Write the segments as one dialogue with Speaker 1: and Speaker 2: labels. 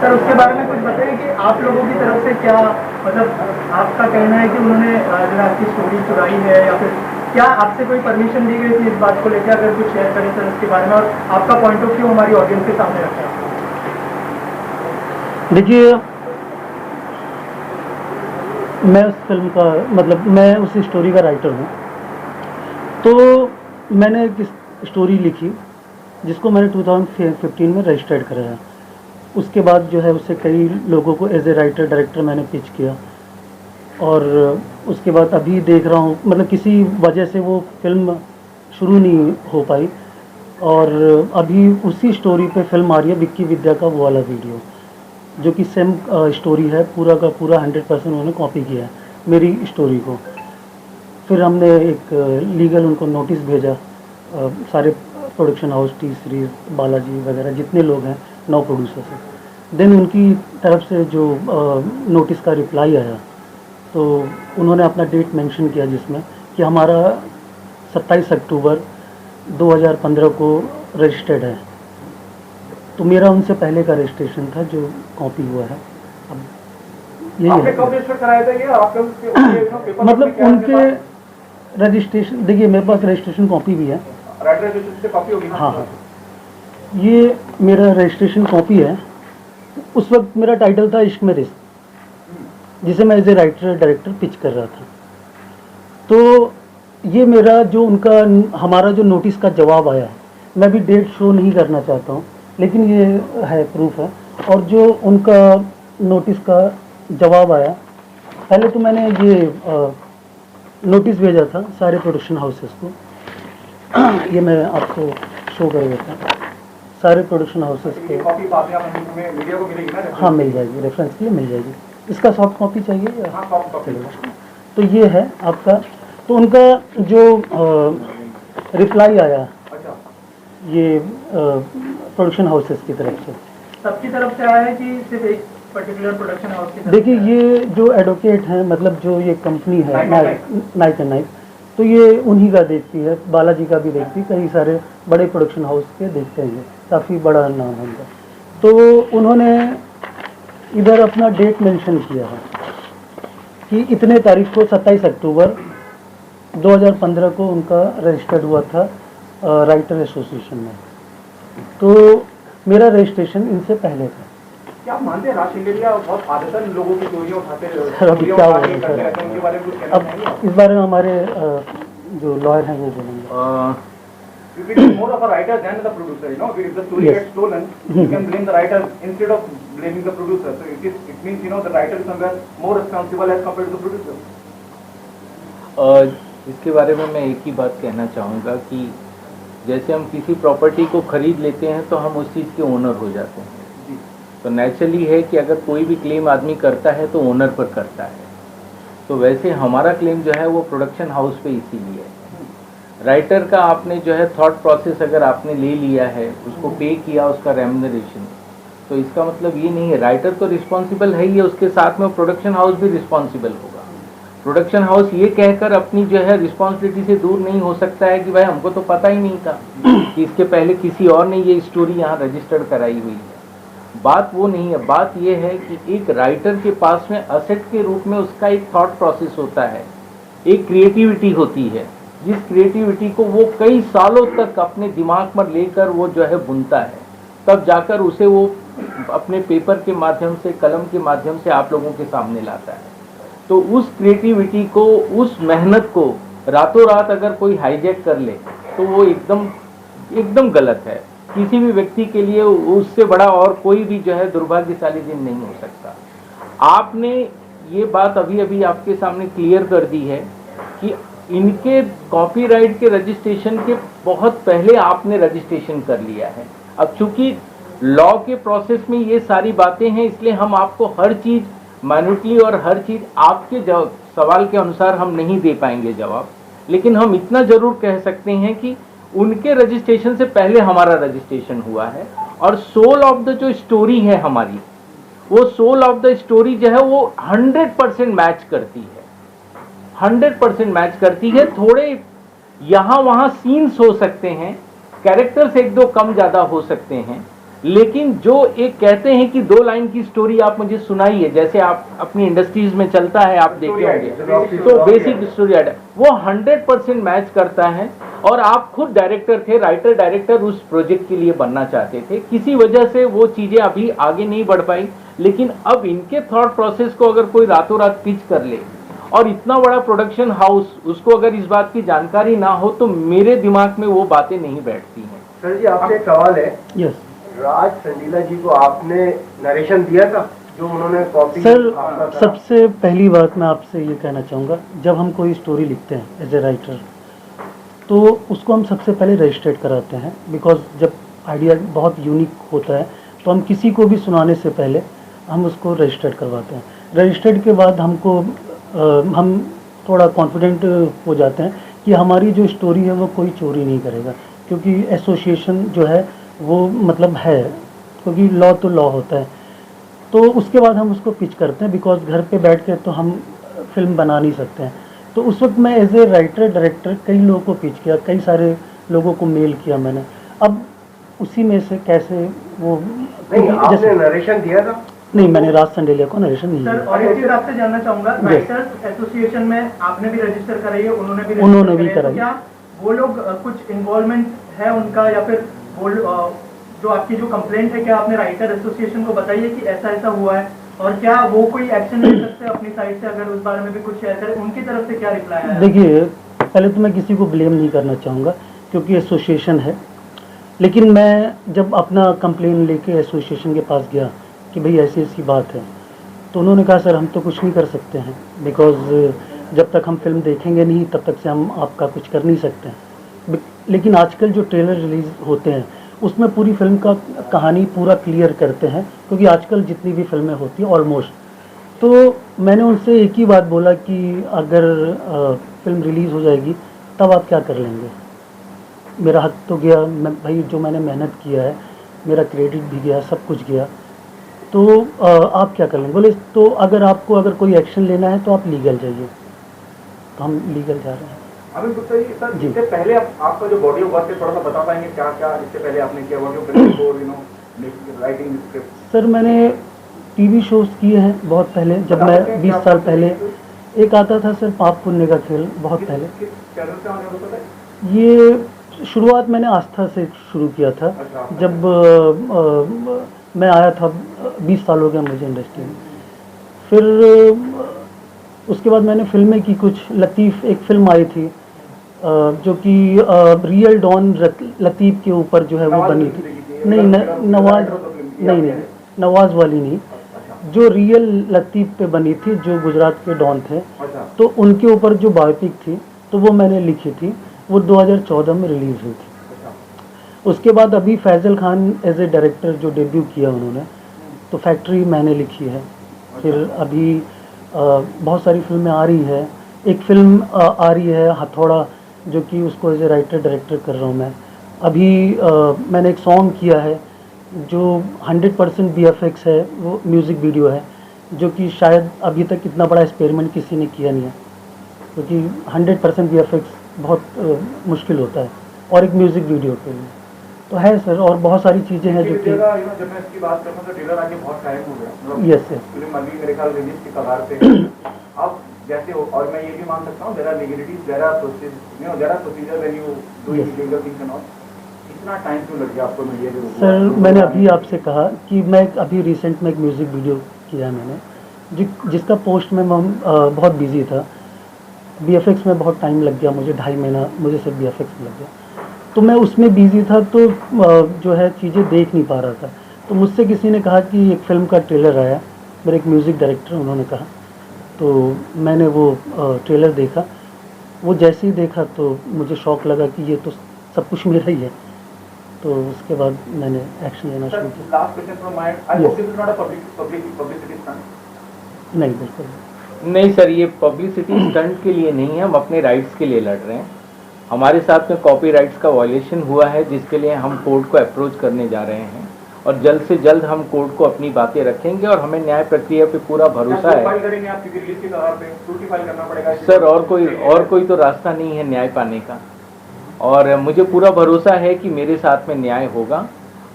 Speaker 1: Sir उसके बारे में कुछ बताइए कि आप लोगों की तरफ से क्या, मतलब आपका कहना है कि उन्होंने जो आपकी स्टोरी चुराई है, या फिर क्या आपसे कोई परमिशन दी गई थी इस बात को लेकर? अगर कुछ शेयर करें सर उसके बारे में, और आपका पॉइंट ऑफ व्यू हमारी ऑडियंस के सामने रखें।
Speaker 2: देखिए, मैं उस फिल्म का मतलब मैं उस स्टोरी का राइटर हूँ। तो मैंने एक स्टोरी लिखी जिसको मैंने 2015 में रजिस्टर्ड कराया। उसके बाद जो है उससे कई लोगों को एज ए राइटर डायरेक्टर मैंने पिच किया, और उसके बाद अभी देख रहा हूँ, मतलब किसी वजह से वो फिल्म शुरू नहीं हो पाई, और अभी उसी स्टोरी पे फिल्म आ रही है विक्की विद्या का वो वाला वीडियो, जो कि सेम स्टोरी है, पूरा का पूरा 100% उन्होंने कॉपी किया है मेरी स्टोरी को। फिर हमने एक लीगल उनको नोटिस भेजा, सारे production house, T series, Balaji वगैरह जितने लोग हैं 9 प्रोड्यूसर्स हैं। देन उनकी तरफ से जो नोटिस का रिप्लाई आया, तो उन्होंने अपना डेट मेंशन किया जिसमें कि हमारा 27 अक्टूबर 2015 को रजिस्टर्ड है। तो मेरा उनसे पहले का रजिस्ट्रेशन था जो कॉपी हुआ है। अब यही
Speaker 1: आपने कब रजिस्टर कराया था ये? आपके
Speaker 2: मतलब उनके रजिस्ट्रेशन, देखिए मेरे पास रजिस्ट्रेशन कॉपी भी है।
Speaker 1: रजिस्ट्रेशन से कॉपी होगी ना?
Speaker 2: हाँ हाँ, ये मेरा रजिस्ट्रेशन कॉपी है। उस वक्त मेरा टाइटल था इश्क में रिस्क, जिसे मैं as a writer director pitch कर रहा था। तो ये मेरा जो उनका हमारा जो नोटिस का जवाब आया है, मैं भी डेट शो नहीं करना चाहता हूँ, लेकिन ये है, प्रूफ है। और जो उनका नोटिस का जवाब आया, पहले तो मैंने ये नोटिस भेजा था सारे प्रोडक्शन हाउसेस को। ये मैं आपको शो कर देता हूँ, सारे प्रोडक्शन हाउसेस के।
Speaker 1: कॉपी बाद में मीडिया को मिलेगी ना?
Speaker 2: हाँ मिल जाएगी, रेफरेंस के लिए मिल जाएगी। इसका सॉफ्ट कॉपी चाहिए या?
Speaker 1: हाँ, सॉफ्ट कॉपी।
Speaker 2: तो ये है आपका। तो उनका जो रिप्लाई आया,
Speaker 1: अच्छा,
Speaker 2: ये प्रोडक्शन हाउसेस की तरफ से,
Speaker 1: सबकी तरफ से आया है कि सिर्फ एक पर्टिकुलर प्रोडक्शन हाउस की तरफ?
Speaker 2: देखिए ये जो एडवोकेट हैं, मतलब जो ये कंपनी है नाइक एंड नाइक, तो ये उन्हीं का देखती है, बालाजी का भी देखती है, कई सारे बड़े प्रोडक्शन हाउस के देखते हैं, काफ़ी बड़ा नाम है उनका। तो उन्होंने इधर अपना डेट मेंशन किया है कि इतने तारीख को 27 अक्टूबर 2015 को उनका रजिस्टर्ड हुआ था राइटर एसोसिएशन में। तो मेरा रजिस्ट्रेशन इनसे पहले था।
Speaker 1: क्या आप मानते हैं राज शेंगेरिया बहुत आदतन लोगों की चोरियां उठाते
Speaker 2: सर अभी क्या हो रहा है सर,
Speaker 1: उनके बारे में कुछ कहना चाहेंगे?
Speaker 2: अब इस बारे में हमारे जो लॉयर हैं वो बोलेंगे।
Speaker 1: If it is more of a writer than the producer, you know, if the story
Speaker 2: Yes.
Speaker 1: gets stolen, you can blame the writer instead of blaming the producer. So it means, you know, the writer is somewhere more responsible as compared to the producer.
Speaker 3: इसके बारे में मैं एक ही बात कहना चाहूँगा कि जैसे हम किसी प्रॉपर्टी को खरीद लेते हैं तो हम उस चीज़ के ओनर हो जाते हैं। तो नेचुरली है कि अगर कोई भी क्लेम आदमी करता है तो ओनर पर करता है। तो वैसे हमारा क्लेम जो है वो प्रोडक्शन हाउस पे इसीलिए है। राइटर का आपने जो है थॉट प्रोसेस अगर आपने ले लिया है, उसको पे किया, उसका रेम्यूनरेशन, तो इसका मतलब ये नहीं है, राइटर तो रिस्पॉन्सिबल है ही है, उसके साथ में प्रोडक्शन हाउस भी रिस्पॉन्सिबल होगा। प्रोडक्शन हाउस ये कहकर अपनी जो है रिस्पॉन्सिबिलिटी से दूर नहीं हो सकता है कि भाई हमको तो पता ही नहीं था कि इसके पहले किसी और ने ये स्टोरी यहाँ रजिस्टर्ड कराई हुई है। बात वो नहीं है, बात ये है कि एक राइटर के पास में असेट के रूप में उसका एक थॉट प्रोसेस होता है, एक क्रिएटिविटी होती है, जिस क्रिएटिविटी को वो कई सालों तक अपने दिमाग पर लेकर वो जो है बुनता है, तब जाकर उसे वो अपने पेपर के माध्यम से, कलम के माध्यम से आप लोगों के सामने लाता है। तो उस क्रिएटिविटी को, उस मेहनत को रातों रात अगर कोई हाईजैक कर ले तो वो एकदम गलत है। किसी भी व्यक्ति के लिए उससे बड़ा और कोई भी जो है दुर्भाग्यशाली दिन नहीं हो सकता। आपने ये बात अभी अभी आपके सामने क्लियर कर दी है कि इनके कॉपीराइट के रजिस्ट्रेशन के बहुत पहले आपने रजिस्ट्रेशन कर लिया है। अब चूंकि लॉ के प्रोसेस में ये सारी बातें हैं, इसलिए हम आपको हर चीज़ माइन्यूटली और हर चीज़ आपके सवाल के अनुसार हम नहीं दे पाएंगे जवाब, लेकिन हम इतना ज़रूर कह सकते हैं कि उनके रजिस्ट्रेशन से पहले हमारा रजिस्ट्रेशन हुआ है। और सोल ऑफ द जो स्टोरी है हमारी, वो सोल ऑफ द स्टोरी जो है वो 100% मैच करती है, 100% मैच करती है। थोड़े यहाँ वहाँ सीन्स हो सकते हैं, कैरेक्टर्स एक दो कम ज़्यादा हो सकते हैं, लेकिन जो एक कहते हैं कि 2 लाइन की स्टोरी आप मुझे सुनाइए, जैसे आप अपनी इंडस्ट्रीज में चलता है, आप देखे होंगे, तो बेसिक स्टोरी आइडिया वो 100% मैच करता है। और आप खुद डायरेक्टर थे, राइटर डायरेक्टर उस प्रोजेक्ट के लिए बनना चाहते थे, किसी वजह से वो चीजें अभी आगे नहीं बढ़ पाई। लेकिन अब इनके थॉट प्रोसेस को अगर कोई रातों रात पिच कर ले, और इतना बड़ा प्रोडक्शन हाउस, उसको अगर इस बात की जानकारी ना हो, तो मेरे दिमाग में वो बातें नहीं बैठती हैं।
Speaker 4: सर जी, आपसे एक सवाल है।
Speaker 2: यस
Speaker 4: राज संडीला जी को आपने नरेशन दिया था जो उन्होंने कॉपी?
Speaker 2: सर, सबसे पहली बात मैं आपसे ये कहना चाहूँगा, जब हम कोई स्टोरी लिखते हैं एज ए राइटर, तो उसको हम सबसे पहले रजिस्ट्रेट कराते हैं। बिकॉज जब आइडिया बहुत यूनिक होता है तो हम किसी को भी सुनाने से पहले हम उसको रजिस्ट्रेट करवाते हैं। रजिस्ट्रेट के बाद हमको हम थोड़ा कॉन्फिडेंट हो जाते हैं कि हमारी जो स्टोरी है वो कोई चोरी नहीं करेगा, क्योंकि एसोसिएशन जो है वो मतलब है, क्योंकि लॉ तो लॉ होता है। तो उसके बाद हम उसको पिच करते हैं, बिकॉज घर पे बैठ के तो हम फिल्म बना नहीं सकते हैं। तो उस वक्त मैं एज ए राइटर डायरेक्टर कई लोगों को पिच किया, कई सारे लोगों को मेल किया मैंने। अब उसी में से कैसे वो
Speaker 4: नहीं, आपने नरेशन दिया था?
Speaker 2: नहीं, मैंने राज संडेलिया को नरेशन नहीं
Speaker 1: सर,
Speaker 2: दिया।
Speaker 1: और एक चीज आपसे जानना चाहूंगा, राइटर्स एसोसिएशन में आपने भी रजिस्टर कराई है, उन्होंने भी
Speaker 2: कराई।
Speaker 1: तो क्या वो लोग कुछ इन्वॉल्वमेंट है उनका, या फिर वो जो आपकी जो कंप्लेंट है, क्या आपने राइटर एसोसिएशन को बताइए कि ऐसा ऐसा हुआ है, और क्या वो कोई एक्शन ले सकते हैं अपनी साइड से? अगर उस बारे में भी कुछ शेयर करें, उनकी तरफ से क्या रिप्लाई आया?
Speaker 2: देखिए, पहले तो मैं किसी को ब्लेम नहीं करना चाहूँगा, क्योंकि एसोसिएशन है। लेकिन मैं जब अपना कंप्लेन लेके एसोसिएशन के पास गया कि भाई ऐसी ऐसी बात है, तो उन्होंने कहा सर हम तो कुछ नहीं कर सकते हैं, बिकॉज जब तक हम फिल्म देखेंगे नहीं तब तक से हम आपका कुछ कर नहीं सकते हैं। लेकिन आजकल जो ट्रेलर रिलीज़ होते हैं उसमें पूरी फिल्म का कहानी पूरा क्लियर करते हैं, क्योंकि आजकल जितनी भी फिल्में होती हैं ऑलमोस्ट, तो मैंने उनसे एक ही बात बोला कि अगर फिल्म रिलीज़ हो जाएगी तब आप क्या कर लेंगे? मेरा हक तो गया, मैं भाई जो मैंने मेहनत किया है, मेरा क्रेडिट भी गया, सब कुछ गया, तो आप क्या कर लेंगे? बोले तो अगर कोई एक्शन लेना है तो आप लीगल जाइए। तो हम लीगल जा रहे हैं।
Speaker 5: अमित गुप्ता जी, सर इससे पहले आपका जो बॉडी ऑफ वर्क है, थोड़ा सा बता पाएंगे क्या क्या इससे पहले आपने किया? Body of writing script?
Speaker 2: Sir, मैंने टीवी शोज किए हैं बहुत पहले, जब मैं 20 साल पहले एक आता था सर, पाप पुण्य का खेल, बहुत पहले।
Speaker 5: किस चैनल से आने वाला था?
Speaker 2: ये शुरुआत मैंने आस्था से शुरू किया था। जब मैं आया था, 20 साल हो गया मुझे इंडस्ट्री में। फिर उसके बाद मैंने फिल्में की कुछ। लतीफ़ एक फिल्म आई थी जो कि रियल डॉन लतीफ़ के ऊपर जो है वो बनी थी। नहीं, नवाज वाली नहीं, जो रियल लतीफ़ पे बनी थी, जो गुजरात के डॉन थे, तो उनके ऊपर जो बायोपिक थी, तो वो मैंने लिखी थी। वो 2014 में रिलीज़ हुई थी। उसके बाद अभी Faisal Khan as a director जो डेब्यू किया उन्होंने, तो फैक्ट्री मैंने लिखी है। फिर अभी बहुत सारी फिल्में आ रही है। एक फिल्म आ रही है हथौड़ा, जो कि उसको एज ए राइटर डायरेक्टर कर रहा हूँ मैं। अभी मैंने एक सॉन्ग किया है जो 100% VFX है, वो म्यूज़िक वीडियो है, जो कि शायद अभी तक इतना बड़ा एक्सपेरिमेंट किसी ने किया नहीं है, क्योंकि 100% VFX बहुत मुश्किल होता है, और एक म्यूज़िक वीडियो के लिए तो है सर। और बहुत सारी चीज़ें हैं जो कि
Speaker 5: जब मैं इसकी बात करता हूँ तो ट्रेलर आके बहुत टाइम हो गया।
Speaker 2: यस सर,
Speaker 5: फिल्म अभी मेरे ख्याल रिलीज की कगार पे है। अब जैसे हो, और मैं ये भी मान सकता हूँ, there are legalities, there are procedure when you do legal things and all. इतना टाइम क्यों लग गया आपको मीडिया के?
Speaker 2: सर, मैंने अभी आपसे कहा कि मैं अभी रिसेंट में एक म्यूज़िक वीडियो किया है मैंने, जिसका पोस्ट में मैं बहुत बिजी था। VFX में बहुत टाइम लग गया मुझे, 2.5 महीना मुझे सिर्फ VFX में लग गया। तो मैं उसमें बिजी था, तो जो है चीज़ें देख नहीं पा रहा था। तो मुझसे किसी ने कहा कि एक फ़िल्म का ट्रेलर आया, मेरे एक म्यूज़िक डायरेक्टर उन्होंने कहा, तो मैंने वो ट्रेलर देखा। वो जैसे ही देखा तो मुझे शौक़ लगा कि ये तो सब कुछ मेरा ही है। तो उसके बाद मैंने एक्शन लेना शुरू किया।
Speaker 5: Last question from my and, I hope this is not a publicity stunt.
Speaker 2: नहीं, बिल्कुल
Speaker 3: नहीं सर, ये पब्लिसिटी स्टंट के लिए नहीं है, हम अपने राइट्स के लिए लड़ रहे हैं। हमारे साथ में कॉपीराइट्स का वायलेशन हुआ है, जिसके लिए हम कोर्ट को अप्रोच करने जा रहे हैं, और जल्द से जल्द हम कोर्ट को अपनी बातें रखेंगे, और हमें न्याय प्रक्रिया पे पूरा भरोसा है।
Speaker 5: फाइल करेंगे आप, क्योंकि रिलीज की कगार पे सूट फाइल करना पड़ेगा
Speaker 3: सर। और कोई तो रास्ता नहीं है न्याय पाने का, और मुझे पूरा भरोसा है कि मेरे साथ में न्याय होगा।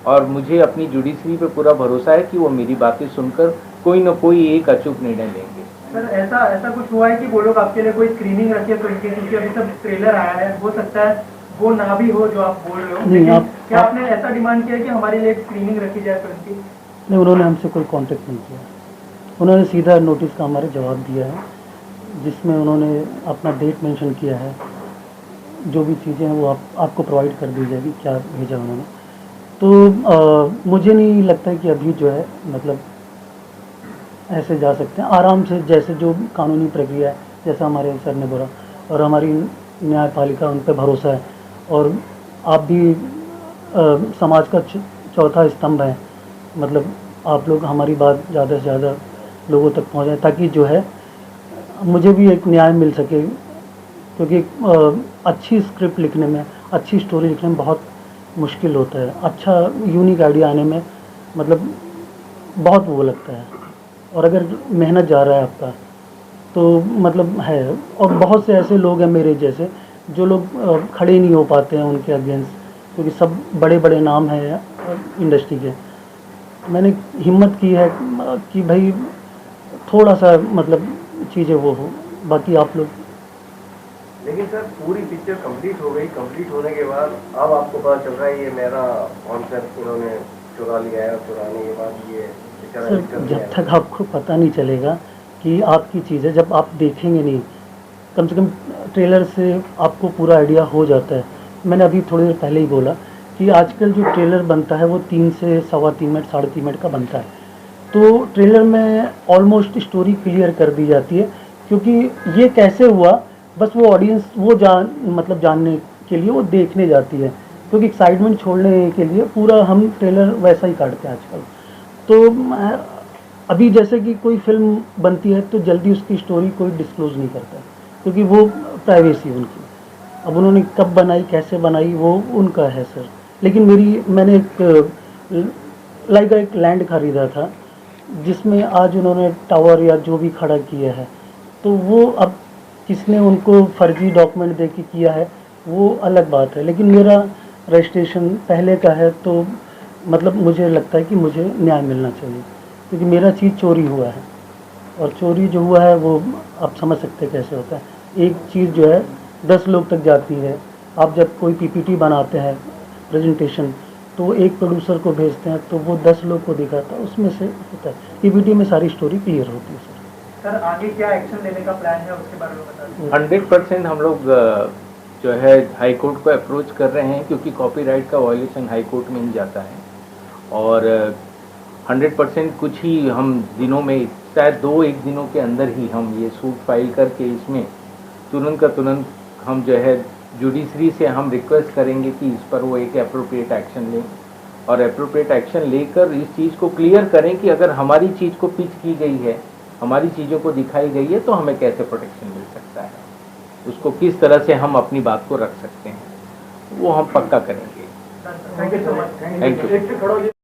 Speaker 3: और मुझे अपनी जुडिशरी पे पूरा भरोसा है कि वो मेरी बातें सुनकर कोई न कोई एक अचूक निर्णय लेंगे।
Speaker 1: सर ऐसा कुछ हुआ है कि वो लोग आपके लिए कोई स्क्रीनिंग रखी है फिल्म की, क्योंकि अभी सब ट्रेलर आया है, हो सकता है वो ना भी हो जो आप बोल रहे हो,
Speaker 2: नहीं,
Speaker 1: लेकिन क्या आपने ऐसा डिमांड किया है कि हमारे लिए एक स्क्रीनिंग रखी जाए फिल्म की?
Speaker 2: नहीं, उन्होंने हमसे कोई कांटेक्ट नहीं किया। उन्होंने सीधा नोटिस का हमारे जवाब दिया है, जिसमें उन्होंने अपना डेट मेंशन किया है। जो भी चीज़ें हैं वो आपको प्रोवाइड कर दी जाएगी, क्या भेजा उन्होंने। तो मुझे नहीं लगता है कि अभी जो है मतलब ऐसे जा सकते हैं आराम से, जैसे जो कानूनी प्रक्रिया है, जैसा हमारे सर ने बोला, और हमारी न्यायपालिका उन पर भरोसा है, और आप भी समाज का चौथा स्तंभ है। मतलब आप लोग हमारी बात ज़्यादा से ज़्यादा लोगों तक पहुँचाएं, ताकि जो है मुझे भी एक न्याय मिल सके, क्योंकि अच्छी स्क्रिप्ट लिखने में, अच्छी स्टोरी लिखने में बहुत मुश्किल होता है। अच्छा यूनिक आइडिया आने में मतलब बहुत वो लगता है, और अगर मेहनत जा रहा है आपका तो मतलब है। और बहुत से ऐसे लोग हैं मेरे जैसे जो लोग खड़े नहीं हो पाते हैं उनके अगेंस्ट, क्योंकि सब बड़े बड़े नाम हैं इंडस्ट्री के। मैंने हिम्मत की है कि भाई थोड़ा सा मतलब चीज़ें वो हो, बाकी आप लोग।
Speaker 4: लेकिन सर पूरी पिक्चर कंप्लीट हो गई, कंप्लीट होने के बाद अब आपको पता चल रहा है ये मेरा कॉन्सेप्ट इन्होंने चुरा लिया है, और चुराने के बाद ये
Speaker 2: सर जब तक आपको पता नहीं चलेगा कि आपकी चीज़ है, जब आप देखेंगे नहीं, कम से कम ट्रेलर से आपको पूरा आइडिया हो जाता है। मैंने अभी थोड़ी देर पहले ही बोला कि आजकल जो ट्रेलर बनता है वो 3 से सवा 3 मिनट, साढ़े 3 मिनट का बनता है। तो ट्रेलर में ऑलमोस्ट स्टोरी क्लियर कर दी जाती है, क्योंकि ये कैसे हुआ बस वो ऑडियंस वो मतलब जानने के लिए वो देखने जाती है, क्योंकि एक्साइटमेंट छोड़ने के लिए पूरा हम ट्रेलर वैसा ही काटते हैं आजकल। तो अभी जैसे कि कोई फिल्म बनती है तो जल्दी उसकी स्टोरी कोई डिस्क्लोज नहीं करता, क्योंकि वो प्राइवेसी उनकी। अब उन्होंने कब बनाई, कैसे बनाई, वो उनका है सर। लेकिन मैंने एक लैंड खरीदा था, जिसमें आज उन्होंने टावर या जो भी खड़ा किया है, तो वो अब किसने उनको फर्जी डॉक्यूमेंट दे के किया है वो अलग बात है। लेकिन मेरा रजिस्ट्रेशन पहले का है, तो मतलब मुझे लगता है कि मुझे न्याय मिलना चाहिए, क्योंकि मेरा चीज़ चोरी हुआ है, और चोरी जो हुआ है वो आप समझ सकते हैं कैसे होता है। एक चीज़ जो है 10 लोग तक जाती है। आप जब कोई पीपीटी बनाते हैं प्रेजेंटेशन, तो एक प्रोड्यूसर को भेजते हैं, तो वो 10 लोग को दिखाता है, उसमें से होता है। पीपीटी में सारी स्टोरी क्लियर होती है
Speaker 1: सर आगे क्या एक्शन लेने का प्लान है उसके बारे में बता दीजिए।
Speaker 3: 100% हम लोग जो है हाई कोर्ट को अप्रोच कर रहे हैं, क्योंकि कॉपीराइट का वायलेशन हाई कोर्ट में ही जाता है। और 100% कुछ ही हम दिनों में, शायद 2-1 दिनों के अंदर ही हम ये सूट फाइल करके इसमें तुरंत का तुरंत हम जो है जुडिशरी से हम रिक्वेस्ट करेंगे कि इस पर वो एक एप्रोप्रिएट एक्शन लें, और एप्रोप्रिएट एक्शन लेकर इस चीज़ को क्लियर करें कि अगर हमारी चीज़ को पिच की गई है, हमारी चीज़ों को दिखाई गई है, तो हमें कैसे प्रोटेक्शन मिल सकता है, उसको किस तरह से हम अपनी बात को रख सकते हैं, वो हम पक्का करेंगे।
Speaker 1: Thank you so much.
Speaker 3: Thank you.